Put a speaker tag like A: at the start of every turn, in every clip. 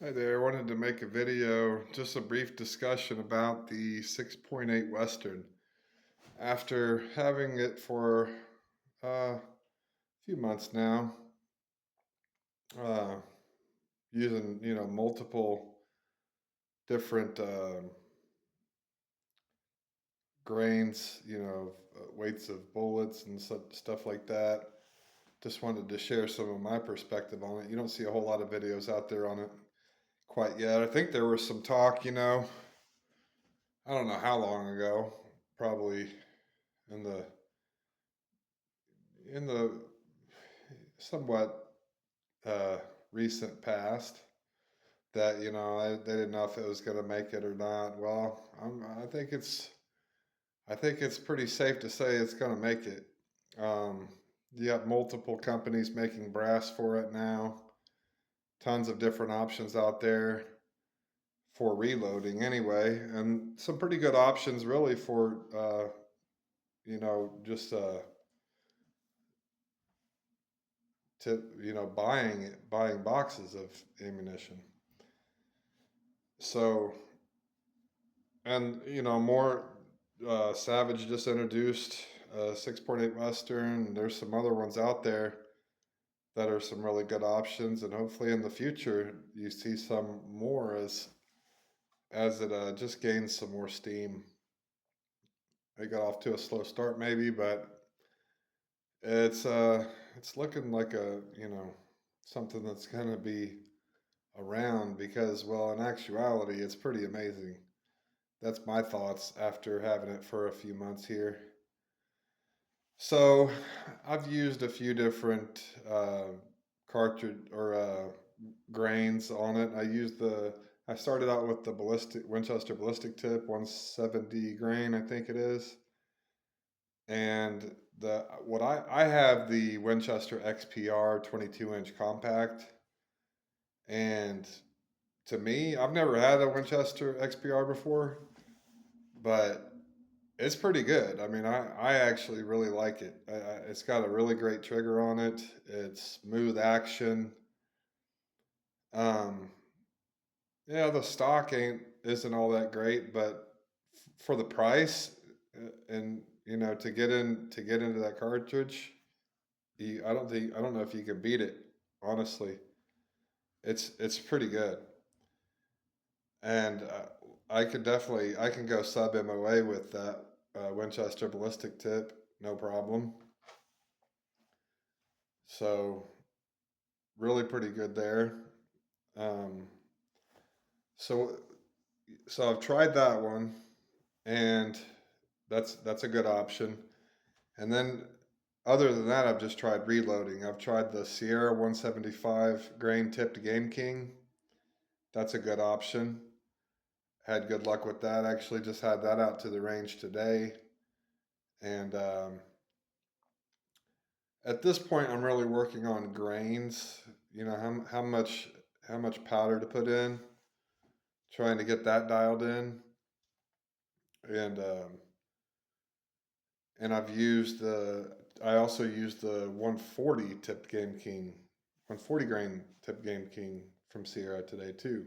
A: Hi there. I wanted to make a video, just a brief discussion about the 6.8 Western. After having it for a few months now, uh, using multiple different grains, weights of bullets and stuff like that. Just wanted to share some of my perspective on it. You don't see a whole lot of videos out there on it quite yet. I think there was some talk, I don't know how long ago, probably in the somewhat uh, recent past that they didn't know if it was going to make it or not. Well, I think it's pretty safe to say it's going to make it. Um, you got multiple companies making brass for it now. Tons of different options out there for reloading anyway, and some pretty good options really for just to buying boxes of ammunition. So, and more Savage just introduced 6.8 Western. There's some other ones out there that are some really good options, and hopefully in the future you see some more as it just gains some more steam. It got off to a slow start maybe, but it's uh it's looking like something that's gonna be around because, well, in actuality it's pretty amazing. That's my thoughts after having it for a few months here. So I've used a few different cartridge or grains on it. I started out with the ballistic Winchester ballistic tip 170 grain, I think it is. And I have the Winchester XPR 22-inch compact. And to me, I've never had a Winchester XPR before, but it's pretty good. I mean, I actually really like it. It's got a really great trigger on it. It's smooth action. Um, yeah, the stock ain't isn't all that great, but for the price and to get into that cartridge, I don't know if you can beat it. Honestly, it's pretty good, and I can go sub MOA with that Winchester ballistic tip, no problem. So really pretty good there. Um, so so I've tried that one, and that's a good option. And then other than that, I've just tried reloading. I've tried the Sierra 175 grain tipped Game King. That's a good option. Had good luck with that. Actually, just had that out to the range today, and at this point, I'm really working on grains. How much powder to put in, trying to get that dialed in, and I've used the I also used the 140 tipped Game King, 140 grain tipped Game King from Sierra today too.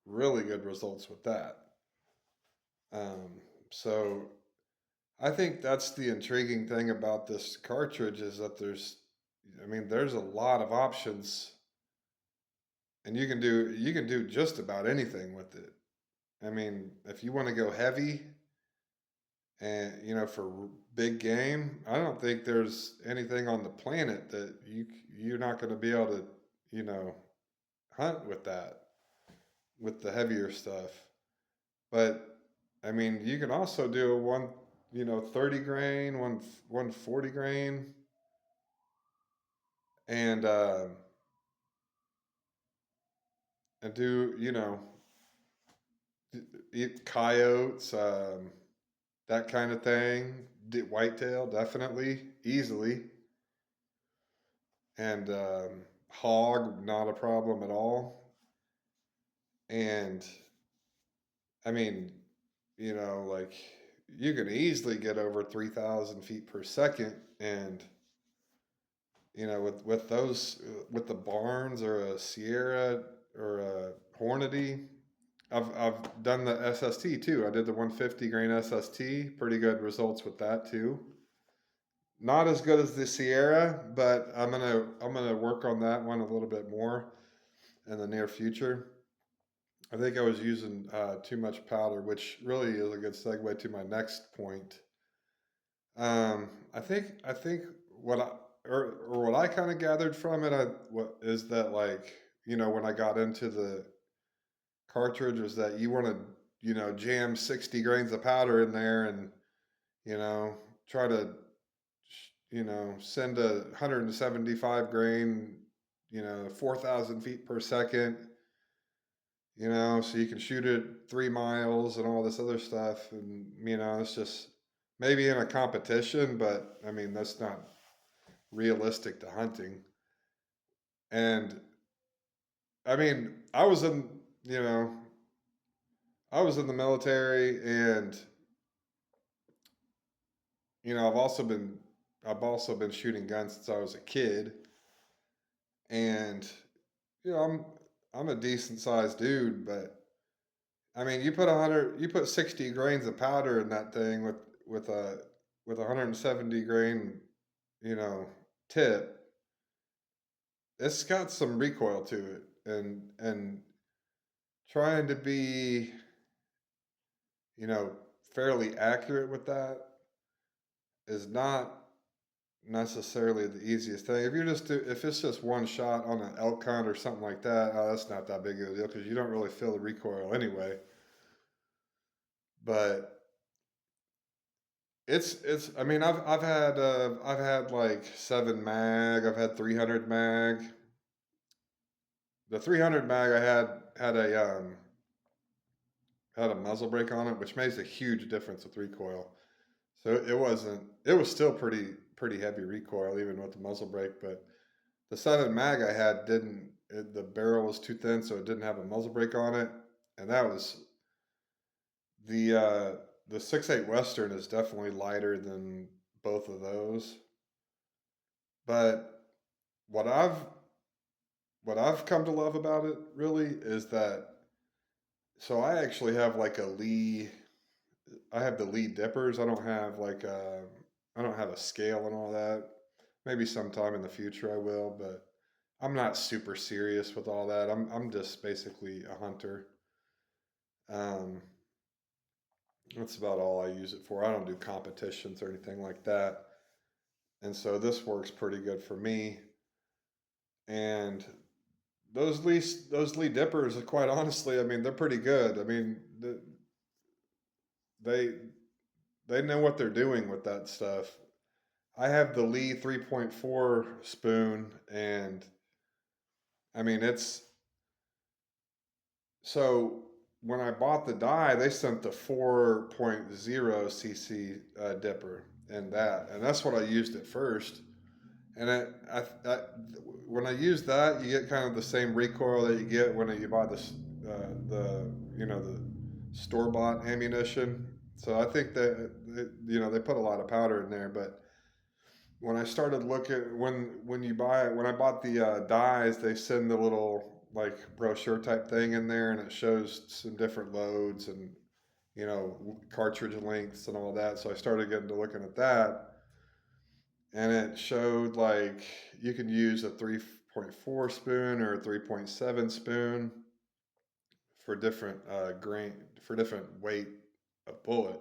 A: Really good results with that. Um, so I think that's the intriguing thing about this cartridge is that there's a lot of options, and you can do just about anything with it. I mean, if you want to go heavy and for big game, I don't think there's anything on the planet that you're not going to be able to you know hunt with that with the heavier stuff. But I mean, you can also do a 30 grain, 140 grain, and do eat coyotes, that kind of thing. Whitetail, definitely, easily, and hog, not a problem at all. And I mean, like you can easily get over 3,000 feet per second, and with those with the Barnes or a Sierra Hornady. I've done the SST too. I did the 150 grain SST. Pretty good results with that too. Not as good as the Sierra, but I'm gonna work on that one a little bit more in the near future. I think I was using too much powder, which really is a good segue to my next point. I think what I or what I kind of gathered from it, what is that like when I got into the cartridge was that you want to jam 60 grains of powder in there and you know try to send a 175 grain 4,000 feet per second so you can shoot it 3 miles and all this other stuff. And, it's just maybe in a competition, but I mean, that's not realistic to hunting. And I mean, you know, I was in the military and, I've also been shooting guns since I was a kid. And, I'm a decent sized dude, but I mean, you put 60 grains of powder in that thing with a 170 grain, you know, tip. It's got some recoil to it, and trying to be, you know, fairly accurate with that is not necessarily the easiest thing. If it's just one shot on an elk hunt or something like that, oh, that's not that big of a deal because you don't really feel the recoil anyway. But it's. I mean, I've had like 7 mag. I've had 300 mag. The 300 mag I had a muzzle brake on it, which makes a huge difference with recoil. So it wasn't. It was still pretty heavy recoil even with the muzzle brake. But the 7 mag I had didn't. The barrel was too thin, so it didn't have a muzzle brake on it, and that was the 6.8 Western is definitely lighter than both of those. But what I've what I've come to love about it really is that I actually have like a Lee. I have the Lee dippers. I don't have a scale and all that. Maybe sometime in the future I will, but I'm not super serious with all that. I'm just basically a hunter. Um, that's about all I use it for. I don't do competitions or anything like that. And so this works pretty good for me. And those Lee dippers, quite honestly, I mean, they're pretty good. I mean, they they know what they're doing with that stuff. I have the Lee 3.4 spoon, and I mean, so when I bought the die, they sent the 4.0 cc dipper and that's what I used at first. And when I use that, you get kind of the same recoil that you get when you buy the store bought ammunition. So I think that they put a lot of powder in there. But when I started looking when I bought the dies, they send the little like brochure type thing in there, and it shows some different loads and cartridge lengths and all that. So I started getting to looking at that, and it showed like you can use a 3.4 spoon or a 3.7 spoon for different grain for different weight of bullet.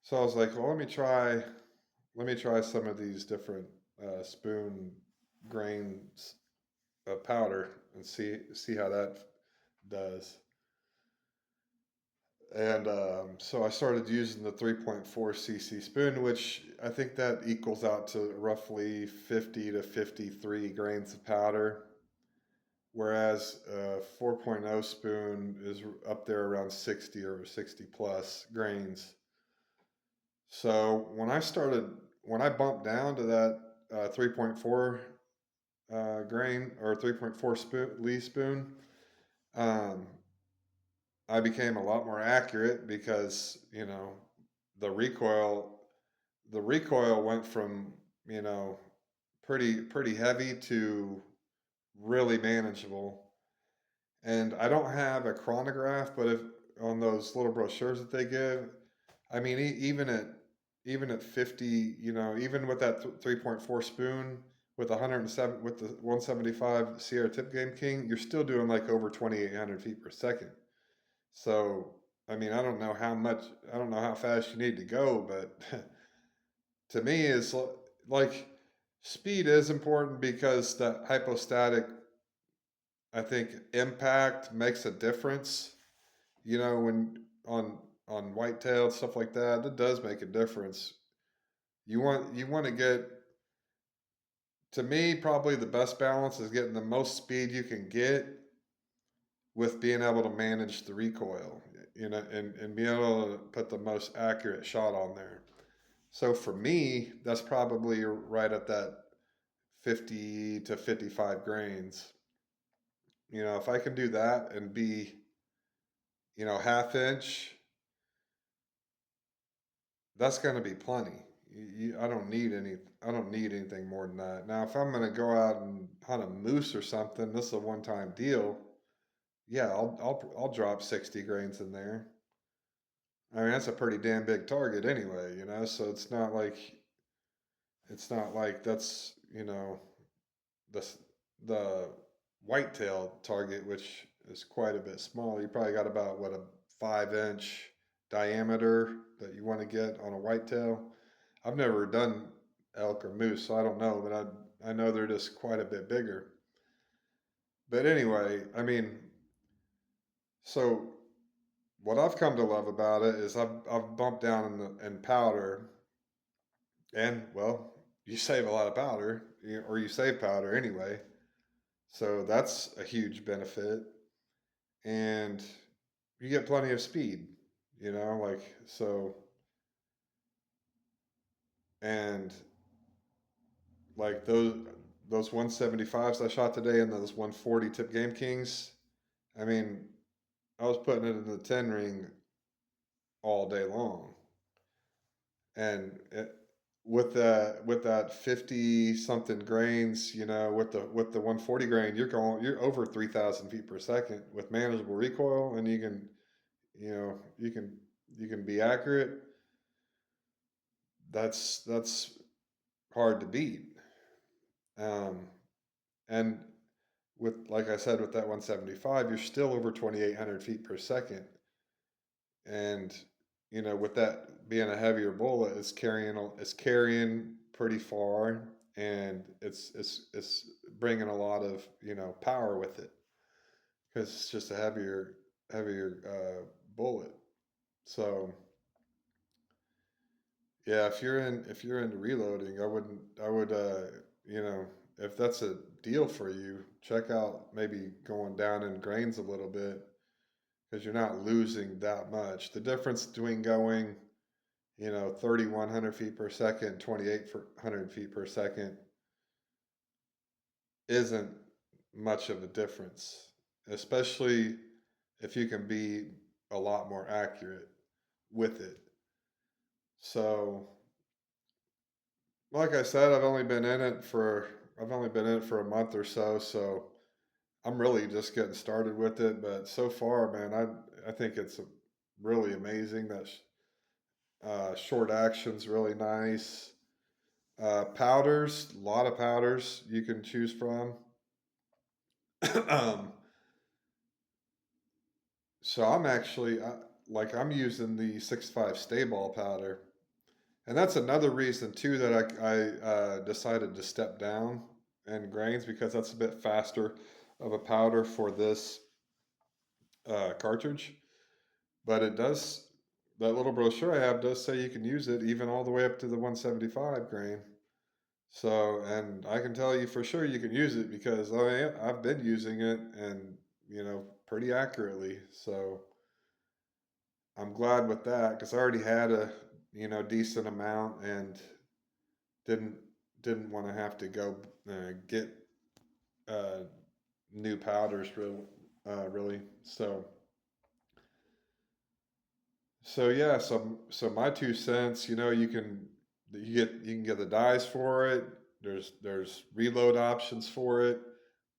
A: So I was like, well, let me try some of these different spoon grains of powder and see how that does. And so I started using the 3.4 cc spoon, which I think that equals out to roughly 50 to 53 grains of powder, whereas 4.0 spoon is up there around 60 or 60 plus grains. So when I bumped down to that 3.4 grain or 3.4 spoon, Lee spoon, um, I became a lot more accurate because the recoil the recoil went from you know pretty heavy to really manageable. And I don't have a chronograph, but if on those little brochures that they give, I mean, even at 50, even with that 3.4 spoon with 107 with the 175 Sierra Tip Game King, you're still doing like over 2,800 feet per second. So, I mean, I don't know how fast you need to go, but to me, is like speed is important because the hypostatic, I think, impact makes a difference. When on whitetail stuff like that, it does make a difference. You want to get, to me, probably the best balance is getting the most speed you can get with being able to manage the recoil, and being able to put the most accurate shot on there. So for me, that's probably right at that 50 to 55 grains. If I can do that and be, half inch, that's going to be plenty. I don't need anything more than that. Now, if I'm going to go out and hunt a moose or something, this is a one-time deal. Yeah, I'll drop 60 grains in there. I mean, that's a pretty damn big target anyway, so it's not like that's, the the whitetail target, which is quite a bit smaller. You probably got about what, a 5 inch diameter that you want to get on a whitetail. I've never done elk or moose, so I don't know, but I know they're just quite a bit bigger. But anyway, I mean, so what I've come to love about it is I've bumped down in powder, and well, you save a lot of powder, or you save powder anyway. So that's a huge benefit, and you get plenty of speed, like so, and like those 175s I shot today and those 140 tip game kings. I mean, I was putting it in the 10 ring all day long, and with that 50 something grains, with the 140 grain, you're over 3,000 feet per second with manageable recoil, and you can be accurate. That's hard to beat. Um, and with, like I said, with that 175, you're still over 2,800 feet per second, and with that being a heavier bullet, it's carrying pretty far, and it's bringing a lot of power with it because it's just a heavier bullet. So yeah, if you're into reloading, I would you know if that's a deal for you, check out maybe going down in grains a little bit because you're not losing that much. The difference between going 3,100 feet per second, 2,800 feet per second isn't much of a difference, especially if you can be a lot more accurate with it. So, like I said, I've only been in it for a month or so, so I'm really just getting started with it. But so far, man, I think it's really amazing. That short action's really nice. Powders, a lot of powders you can choose from. um, so I'm using the 6.5 stay ball powder, and that's another reason too that I decided to step down in grains because that's a bit faster of a powder for this cartridge. But that little brochure I have does say you can use it even all the way up to the 175 grain. So, and I can tell you for sure you can use it because I've been using it, and pretty accurately. So I'm glad with that because I already had a decent amount, and didn't didn't want to have to go get uh, new powders really. So yeah, so my 2 cents, you can get the dies for it. There's reload options for it.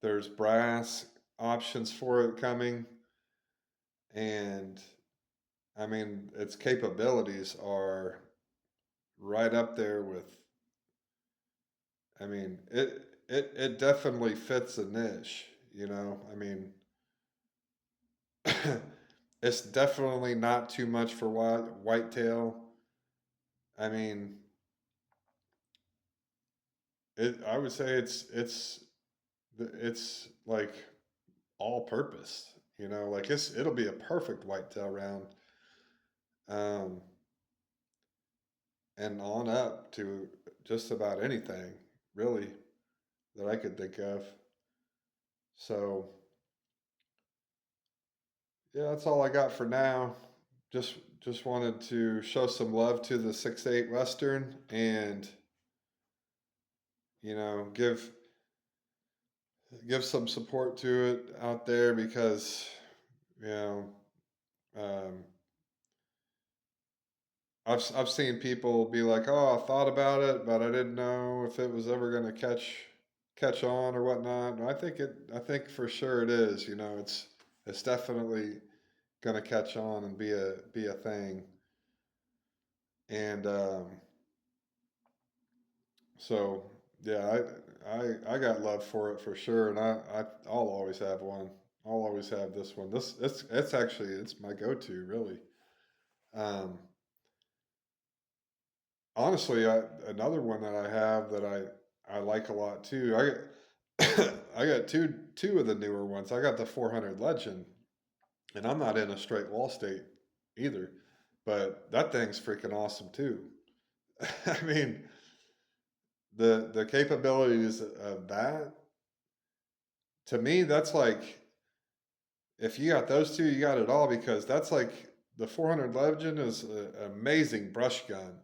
A: There's brass options for it coming, and I mean its capabilities are right up there with. I mean it definitely fits a niche. You know, I mean it's definitely not too much for whitetail. I mean, I would say it's like all purpose. You know, like it'll be a perfect whitetail round, um, and on up to just about anything really that I could think of. So yeah, that's all I got for now. Just just wanted to show some love to the 6.8 Western and give some support to it out there because you know um, I've seen people be like, oh, I thought about it, but I didn't know if it was ever going to catch on or whatnot. And I think for sure it is. You know, it's definitely going to catch on and be a thing. And so yeah, I got love for it for sure, and I'll always have one. I'll always have this one. This it's actually it's my go-to really. Um, honestly, another one that I have that I like a lot too. I got two of the newer ones. I got the 400 Legend, and I'm not in a straight wall state either, but that thing's freaking awesome too. I mean, the capabilities of that to me, that's like if you got those two, you got it all because that's like the 400 Legend is an amazing brush gun.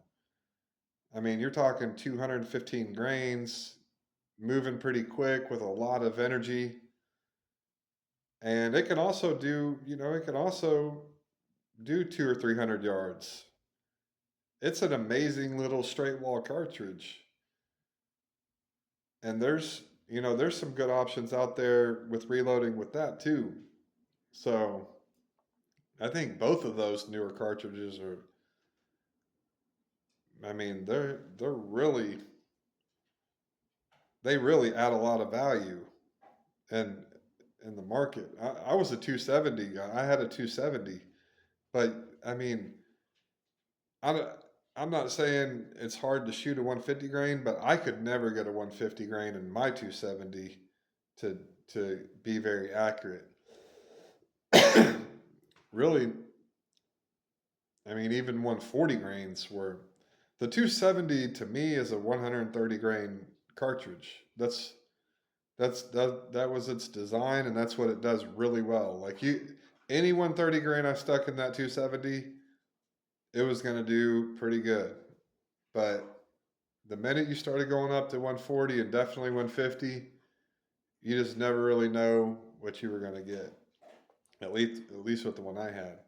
A: I mean, you're talking 215 grains, moving pretty quick with a lot of energy. And it can also it can also do 200 or 300 yards. It's an amazing little straight wall cartridge. And there's some good options out there with reloading with that too. So I think both of those newer cartridges are, I mean, they really add a lot of value and in the market. I was a 270 guy. I had a 270, but I mean, I don't, I'm not saying it's hard to shoot a 150 grain, but I could never get a 150 grain in my 270 to to be very accurate. Really, I mean, even 140 grains were the 270 to me is a 130 grain cartridge. That was its design, and that's what it does really well. Like any 130 grain I stuck in that 270, it was gonna do pretty good. But the minute you started going up to 140 and definitely 150, you just never really know what you were gonna get. At least with the one I had.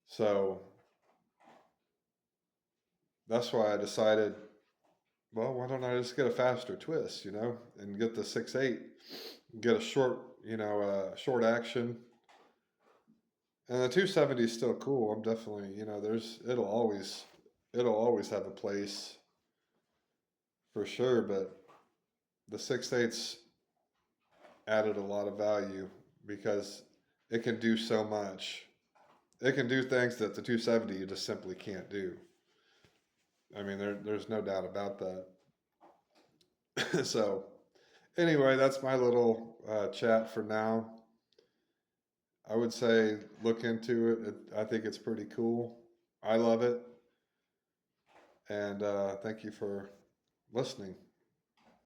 A: So that's why I decided, well, why don't I just get a faster twist, and get the 6.8, get a short, short action. And the 270 is still cool. I'm definitely, it'll always have a place for sure. But the 6.8's added a lot of value because it can do so much. It can do things that the 270 you just simply can't do. I mean, there's no doubt about that. So anyway, that's my little chat for now. I would say look into it. I think it's pretty cool. I love it. And thank you for listening.